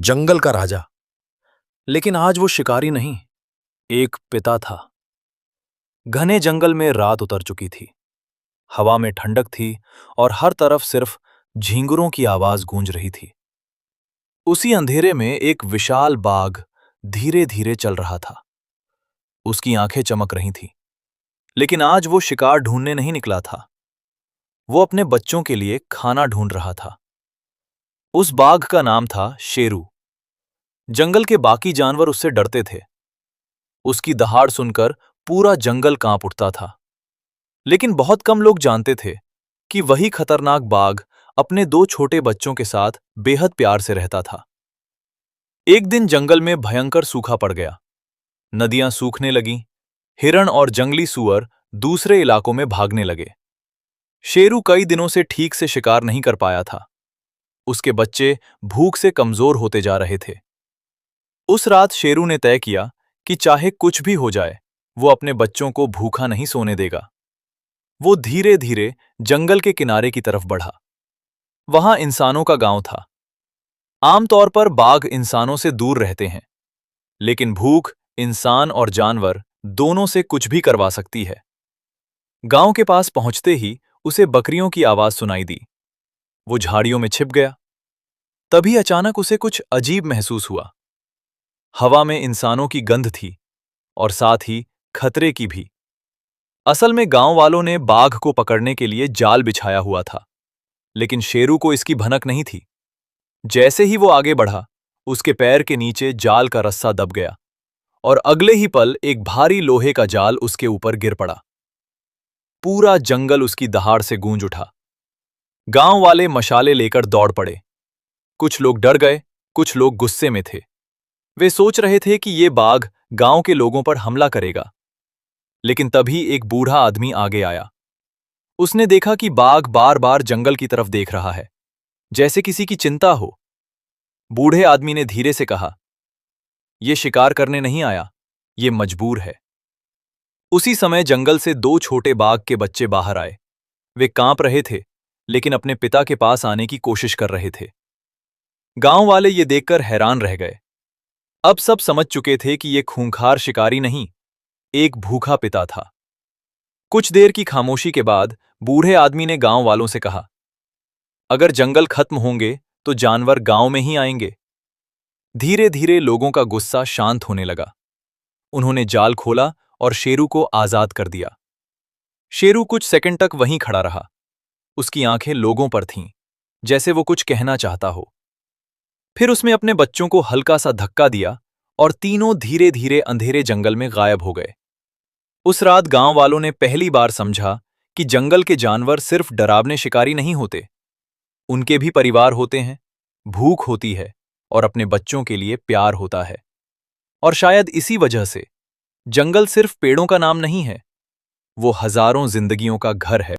जंगल का राजा। लेकिन आज वो शिकारी नहीं, एक पिता था। घने जंगल में रात उतर चुकी थी। हवा में ठंडक थी और हर तरफ सिर्फ झींगुरों की आवाज गूंज रही थी। उसी अंधेरे में एक विशाल बाघ धीरे धीरे चल रहा था। उसकी आंखें चमक रही थीं। लेकिन आज वो शिकार ढूंढने नहीं निकला था। वो अपने बच्चों के लिए खाना ढूंढ रहा था। उस बाघ का नाम था शेरू। जंगल के बाकी जानवर उससे डरते थे। उसकी दहाड़ सुनकर पूरा जंगल कांप उठता था। लेकिन बहुत कम लोग जानते थे कि वही खतरनाक बाघ अपने दो छोटे बच्चों के साथ बेहद प्यार से रहता था। एक दिन जंगल में भयंकर सूखा पड़ गया। नदियां सूखने लगीं। हिरण और जंगली सूअर दूसरे इलाकों में भागने लगे। शेरू कई दिनों से ठीक से शिकार नहीं कर पाया था। उसके बच्चे भूख से कमजोर होते जा रहे थे। उस रात शेरू ने तय किया कि चाहे कुछ भी हो जाए, वो अपने बच्चों को भूखा नहीं सोने देगा। वो धीरे धीरे जंगल के किनारे की तरफ बढ़ा। वहां इंसानों का गांव था। आमतौर पर बाघ इंसानों से दूर रहते हैं, लेकिन भूख इंसान और जानवर दोनों से कुछ भी करवा सकती है। गांव के पास पहुंचते ही उसे बकरियों की आवाज सुनाई दी। वो झाड़ियों में छिप गया। तभी अचानक उसे कुछ अजीब महसूस हुआ। हवा में इंसानों की गंध थी और साथ ही खतरे की भी। असल में गांव वालों ने बाघ को पकड़ने के लिए जाल बिछाया हुआ था, लेकिन शेरू को इसकी भनक नहीं थी। जैसे ही वो आगे बढ़ा, उसके पैर के नीचे जाल का रस्सा दब गया और अगले ही पल एक भारी लोहे का जाल उसके ऊपर गिर पड़ा। पूरा जंगल उसकी दहाड़ से गूंज उठा। गांव वाले मशाले लेकर दौड़ पड़े। कुछ लोग डर गए, कुछ लोग गुस्से में थे। वे सोच रहे थे कि ये बाघ गांव के लोगों पर हमला करेगा। लेकिन तभी एक बूढ़ा आदमी आगे आया। उसने देखा कि बाघ बार बार जंगल की तरफ देख रहा है, जैसे किसी की चिंता हो। बूढ़े आदमी ने धीरे से कहा, "ये शिकार करने नहीं आया, ये मजबूर है।" उसी समय जंगल से दो छोटे बाघ के बच्चे बाहर आए। वे कांप रहे थे, लेकिन अपने पिता के पास आने की कोशिश कर रहे थे। गांव वाले ये देखकर हैरान रह गए। अब सब समझ चुके थे कि ये खूंखार शिकारी नहीं, एक भूखा पिता था। कुछ देर की खामोशी के बाद बूढ़े आदमी ने गांव वालों से कहा, "अगर जंगल खत्म होंगे तो जानवर गांव में ही आएंगे।" धीरे धीरे लोगों का गुस्सा शांत होने लगा। उन्होंने जाल खोला और शेरू को आजाद कर दिया। शेरू कुछ सेकंड तक वहीं खड़ा रहा। उसकी आंखें लोगों पर थीं, जैसे वो कुछ कहना चाहता हो। फिर उसने अपने बच्चों को हल्का सा धक्का दिया और तीनों धीरे धीरे अंधेरे जंगल में गायब हो गए। उस रात गांव वालों ने पहली बार समझा कि जंगल के जानवर सिर्फ डरावने शिकारी नहीं होते। उनके भी परिवार होते हैं, भूख होती है और अपने बच्चों के लिए प्यार होता है। और शायद इसी वजह से जंगल सिर्फ पेड़ों का नाम नहीं है, वो हजारों जिंदगियों का घर है।